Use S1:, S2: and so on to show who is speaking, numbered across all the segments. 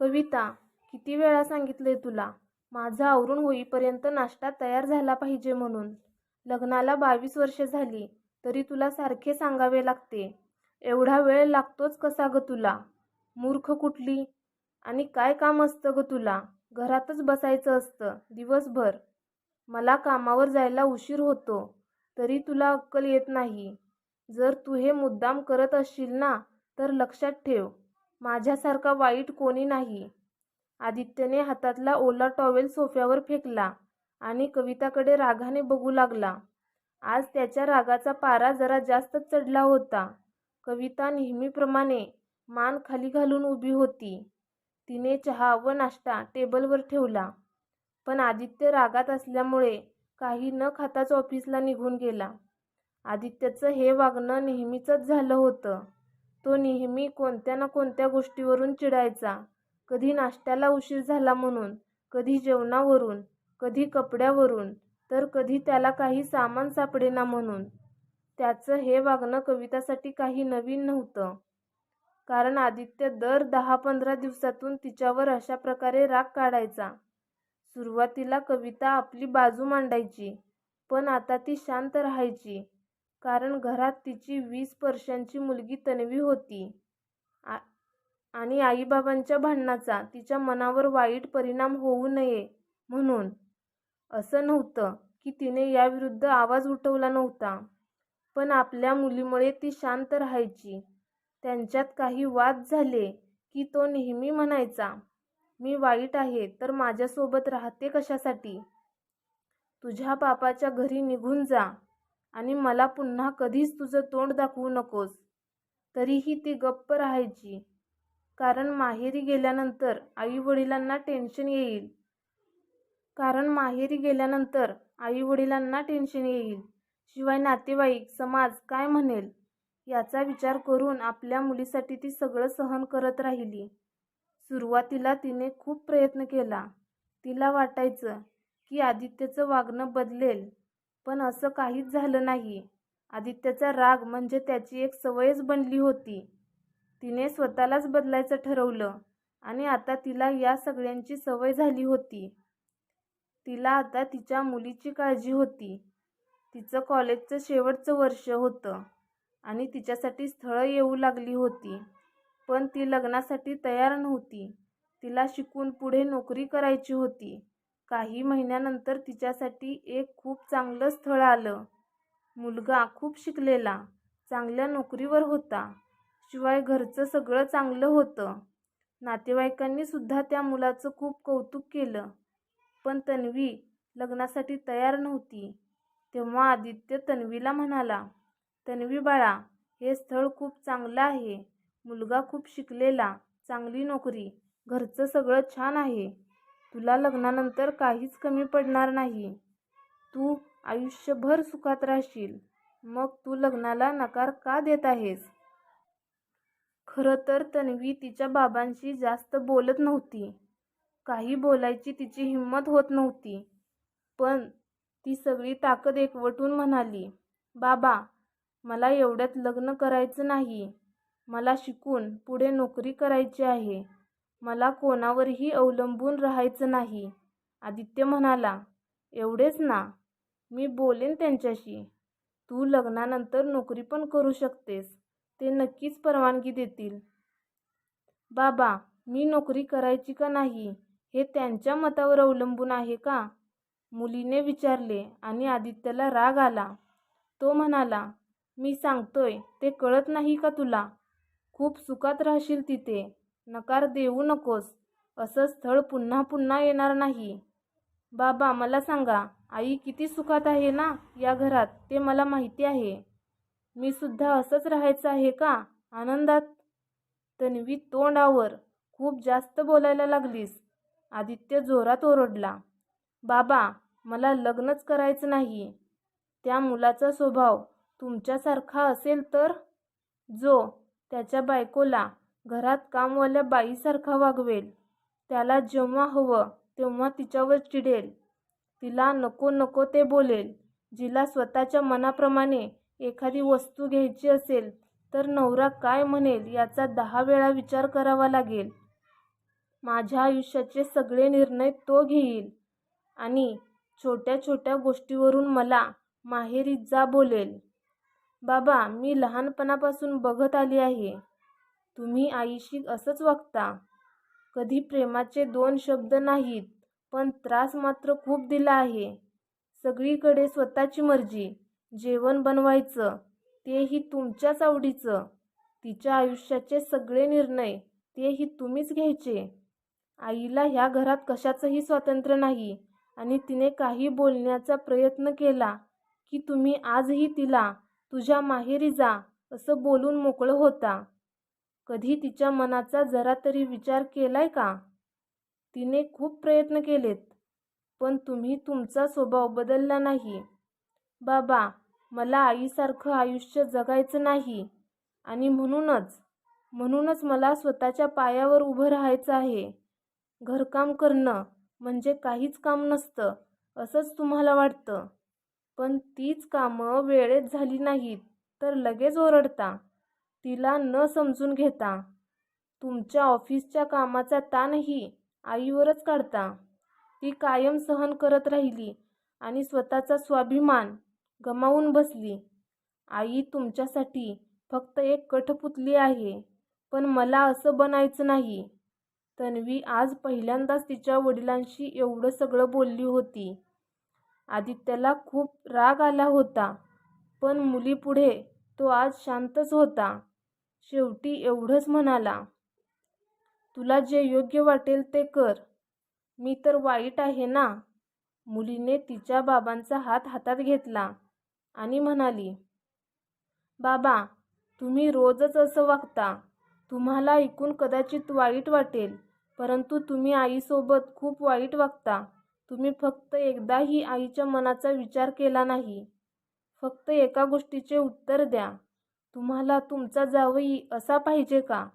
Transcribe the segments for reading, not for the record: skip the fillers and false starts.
S1: कविता, किती वेळा सांगितले तुला, माझं आवरून होईपर्यंत नाश्ता तयार झाला पाहिजे म्हणून. लग्नाला 22 वर्षे झाली तरी तुला सारखे सांगावे लागते. एवढा वेळ लागतोच कसा ग तुला? मूर्ख कुठली? आणि काय काम असतं ग तुला? घरातच बसायचं असतं दिवसभर. मला कामावर जायला उशीर होतो तरी तुला अक्कल येत नाही. जर तू हे मुद्दाम करत असशील ना तर लक्षात ठेव, माझ्यासारखा वाईट कोणी नाही. आदित्यने हातातला ओला टॉवेल सोफ्यावर फेकला आणि कविताकडे रागाने बघू लागला. आज त्याच्या रागाचा पारा जरा जास्तच चढला होता. कविता नेहमीप्रमाणे मान खाली घालून उभी होती. तिने चहा व नाश्ता टेबलवर ठेवला. पण आदित्य रागात असल्यामुळे काही न खाताच ऑफिसला निघून गेला. आदित्यचं हे वागणं नेहमीचंच झालं होतं. तो नेहमी कोणत्या ना कोणत्या गोष्टीवरून चिडायचा. कधी नाश्त्याला उशीर झाला म्हणून, कधी जेवणावरून, कधी कपड्यावरून, तर कधी त्याला काही सामान सापडेना म्हणून. त्याचं हे वागणं कवितासाठी काही नवीन नव्हतं. कारण आदित्य दर 10-15 दिवसातून तिच्यावर अशा प्रकारे राग काढायचा. सुरुवातीला कविता आपली बाजू मांडायची, पण आता ती शांत राहायची. कारण घरात तिची 20 वर्षांची मुलगी तन्वी होती आणि आईबाबांच्या भांडणाचा तिच्या मनावर वाईट परिणाम होऊ नये म्हणून. असं नव्हतं की तिने याविरुद्ध आवाज उठवला नव्हता, पण आपल्या मुलीमुळे ती शांत राहायची. त्यांच्यात काही वाद झाले की तो नेहमी म्हणायचा, मी वाईट आहे तर माझ्यासोबत राहते कशासाठी? तुझ्या बापाच्या घरी निघून जा आणि मला पुन्हा कधीच तुझं तोंड दाखवू नकोस. तरीही ती गप्प राहायची. कारण माहेरी गेल्यानंतर आईवडिलांना टेन्शन येईल. शिवाय नातेवाईक, समाज काय म्हणेल याचा विचार करून आपल्या मुलीसाठी ती सगळं सहन करत राहिली. सुरुवातीला तिने खूप प्रयत्न केला. तिला वाटायचं की आदित्यचं वागणं बदलेल, पण असं काहीच झालं नाही. आदित्यचा राग म्हणजे त्याची एक सवयच बनली होती. तिने स्वतःलाच बदलायचं ठरवलं आणि आता तिला या सगळ्यांची सवय झाली होती. तिला आता तिच्या मुलीची काळजी होती. तिचं कॉलेजचं शेवटचं वर्ष होतं आणि तिच्यासाठी स्थळं येऊ लागली होती. पण ती लग्नासाठी तयार नव्हती. तिला शिकून पुढे नोकरी करायची होती. काही महिन्यानंतर तिच्यासाठी एक खूप चांगलं स्थळ आलं. मुलगा खूप शिकलेला, चांगल्या नोकरीवर होता. शिवाय घरचं सगळं चांगलं होतं. नातेवाईकांनी सुद्धा त्या मुलाचं खूप कौतुक केलं. पण तन्वी लग्नासाठी तयार नव्हती. तेव्हा आदित्य तन्वीला म्हणाला, तन्वी बाळा, हे स्थळ खूप चांगलं आहे. मुलगा खूप शिकलेला, चांगली नोकरी, घरचं सगळं छान आहे. तुला लग्नानंतर काहीच कमी पडणार नाही. तू आयुष्यभर सुखात राहशील. मग तू लग्नाला नकार का देत आहेस? खरं तर तन्वी तिच्या बाबांशी जास्त बोलत नव्हती. काही बोलायची तिची हिंमत होत नव्हती. पण ती सगळी ताकद एकवटून म्हणाली, बाबा, मला एवढ्यात लग्न करायचं नाही. मला शिकून पुढे नोकरी करायची आहे. मला कोणावरही अवलंबून राहायचं नाही. आदित्य म्हणाला, एवढेच ना? मी बोलेन त्यांच्याशी. तू लग्नानंतर नोकरी पण करू शकतेस. ते नक्कीच परवानगी देतील. बाबा, मी नोकरी करायची का नाही हे त्यांच्या मतावर अवलंबून आहे का? मुलीने विचारले आणि आदित्यला राग आला. तो म्हणाला, मी सांगतोय ते कळत नाही का तुला? खूप सुखात राहशील तिथे. नकार देऊ नकोस. असं स्थळ पुन्हा पुन्हा येणार नाही. बाबा, मला सांगा, आई किती सुखात आहे ना या घरात, ते मला माहिती आहे. मी सुद्धा असंच राहायचं आहे का, आनंदात? तन्वी तोंडावर, खूप जास्त बोलायला लागलीस. आदित्य जोरात ओरडला, बाबा, मला लग्नच करायचं नाही. त्या मुलाचा स्वभाव तुमच्यासारखा असेल तर? जो त्याच्या बायकोला घरात कामवाल्या बाईसारखा वागवेल. त्याला जेव्हा हवं तेव्हा तिच्यावर चिडेल. तिला नको नको ते बोलेल. जिला स्वतःच्या मनाप्रमाणे एखादी वस्तू घ्यायची असेल तर नवरा काय म्हणेल याचा 10 वेळा विचार करावा लागेल. माझ्या आयुष्याचे सगळे निर्णय तो घेईल आणि छोट्या छोट्या गोष्टीवरून मला माहेरी जा बोलेल. बाबा, मी लहानपणापासून बघत आली आहे, तुम्ही आईशी असंच वागता. कधी प्रेमाचे 2 शब्द नाहीत, पण त्रास मात्र खूप दिला आहे. सगळीकडे स्वतःची मर्जी, जेवण बनवायचं तेही तुमच्याच आवडीचं. तिच्या आयुष्याचे सगळे निर्णय तेही तुम्हीच घ्यायचे. आईला ह्या घरात कशाचंही स्वातंत्र्य नाही आणि तिने काही बोलण्याचा प्रयत्न केला की तुम्ही आजही तिला तुझ्या माहेरी जा असं बोलून मोकळं होता. कधी तिच्या मनाचा जरा तरी विचार केलाय का? तिने खूप प्रयत्न केलेत, पण तुम्ही तुमचा स्वभाव बदलला नाही. बाबा, मला आईसारखं आयुष्य जगायचं नाही आणि म्हणूनच मला स्वतःच्या पायावर उभं राहायचं आहे. घरकाम करणं म्हणजे काहीच काम नसतं असंच तुम्हाला वाटतं, पण तीच कामं वेळेत झाली नाहीत तर लगेच ओरडता, तिला न समजून घेता. तुमच्या ऑफिसच्या कामाचा ताणही आईवरच काढता. ती कायम सहन करत राहिली आणि स्वतःचा स्वाभिमान गमावून बसली. आई तुमच्यासाठी फक्त एक कठपुतली आहे, पण मला असं बनायचं नाही. तन्वी आज पहिल्यांदाच तिच्या वडिलांशी एवढं सगळं बोलली होती. आदित्यला खूप राग आला होता, पण मुलीपुढे तो आज शांतच होता. शेवटी एवढंच म्हणाला, तुला जे योग्य वाटेल ते कर. मी तर वाईट आहे ना? मुलीने तिच्या बाबांचा हात हातात घेतला आणि म्हणाली, बाबा, तुम्ही रोजच असं वागता. तुम्हाला ऐकून कदाचित वाईट वाटेल, परंतु तुम्ही आईसोबत खूप वाईट वागता. तुम्ही फक्त एकदाही आईच्या मनाचा विचार केला नाही. फक्त एका गोष्टीचे उत्तर द्या, तुम्हाला तुमचा जावई असा पाहिजे का,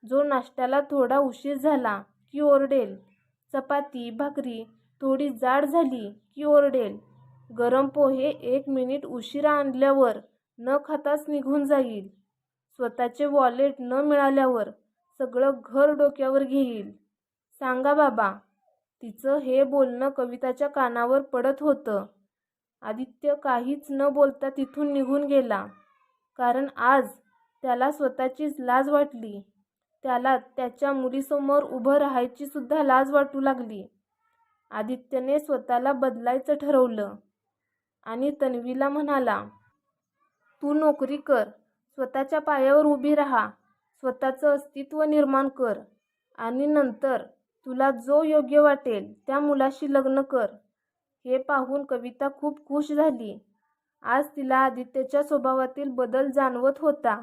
S1: जो नाश्त्याला थोडा उशीर झाला की ओरडेल, चपाती भाकरी थोडी जाड झाली की ओरडेल, गरम पोहे 1 मिनिट उशिरा आणल्यावर न खाताच निघून जाईल, स्वतःचे वॉलेट न मिळाल्यावर सगळं घर डोक्यावर घेईल? सांगा बाबा. तिचं हे बोलणं कविताच्या कानावर पडत होतं. आदित्य काहीच न बोलता तिथून निघून गेला, कारण आज त्याला स्वतःचीच लाज वाटली. त्याला त्याच्या मुलीसमोर उभं राहायची सुद्धा लाज वाटू लागली. आदित्यने स्वतःला बदलायचं ठरवलं आणि तन्वीला म्हणाला, तू नोकरी कर, स्वतःच्या पायावर उभी राहा, स्वतःचं अस्तित्व निर्माण कर आणि नंतर तुला जो योग्य वाटेल त्या मुलाशी लग्न कर. हे पाहून कविता खूप खुश झाली. आज तिला आदित्यच्या स्वभावातील बदल जाणवत होता,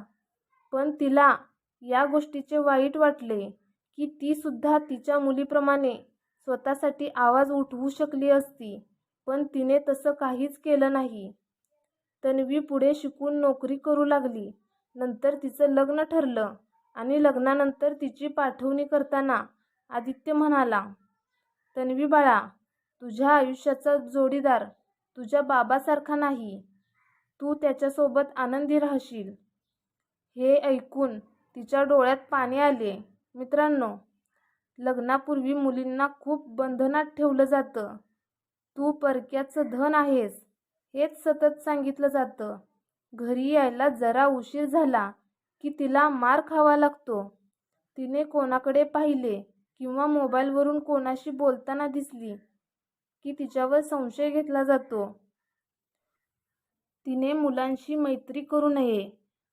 S1: पण तिला या गोष्टीचे वाईट वाटले की ती सुद्धा तिच्या मुलीप्रमाणे स्वतःसाठी आवाज उठवू शकली असती, पण तिने तसं काहीच केलं नाही. तन्वी पुढे शिकून नोकरी करू लागली. नंतर तिचं लग्न ठरलं आणि लग्नानंतर तिची पाठवणी करताना आदित्य म्हणाला, तन्वी बाळा, तुझ्या आयुष्याचा जोडीदार तुझ्या बाबासारखा नाही, तू त्याच्यासोबत आनंदी राहशील. हे ऐकून तिच्या डोळ्यात पाणी आले. मित्रांनो, लग्नापूर्वी मुलींना खूप बंधनात ठेवलं जातं. तू परक्याचं धन आहेस हेच सतत सांगितलं जातं. घरी यायला जरा उशीर झाला की तिला मार खावा लागतो. तिने कोणाकडे पाहिले किंवा मोबाईलवरून कोणाशी बोलताना दिसली की तिच्यावर संशय घेतला जातो. तिने मुलांशी मैत्री करू नये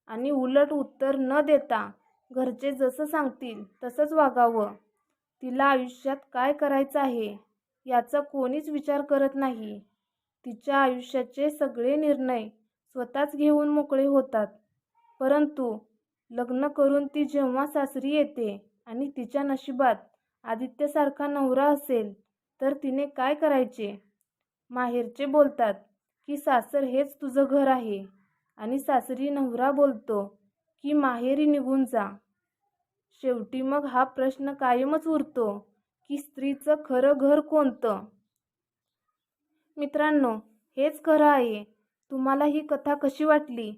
S1: आणि उलट उत्तर न देता घरचे जसं सांगतील तसंच वागावं. तिला आयुष्यात काय करायचं आहे याचा कोणीच विचार करत नाही. तिच्या आयुष्याचे सगळे निर्णय स्वतःच घेऊन मोकळे होतात. परंतु लग्न करून ती जेव्हा सासरी येते आणि तिच्या नशिबात आदित्यसारखा नवरा असेल तर तिने काय करायचे? माहेरचे बोलतात की सासर हेच तुझं घर आहे आणि सासरी नवरा बोलतो की माहेरी निघून जा. शेवटी मग हा प्रश्न कायमच उरतो की स्त्रीचं खरं घर कोणतं? मित्रांनो, हेच खरं आहे. तुम्हाला ही कथा कशी वाटली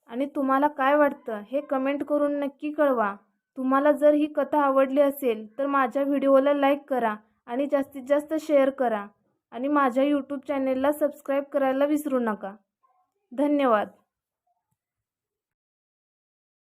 S1: आणि तुम्हाला काय वाटतं हे कमेंट करून नक्की कळवा. तुम्हाला जर ही कथा आवडली असेल तर माझ्या व्हिडिओला लाईक करा आणि जास्तीत जास्त शेअर करा आणि माझ्या यूट्यूब चॅनेलला सबस्क्राईब करायला विसरू नका. धन्यवाद.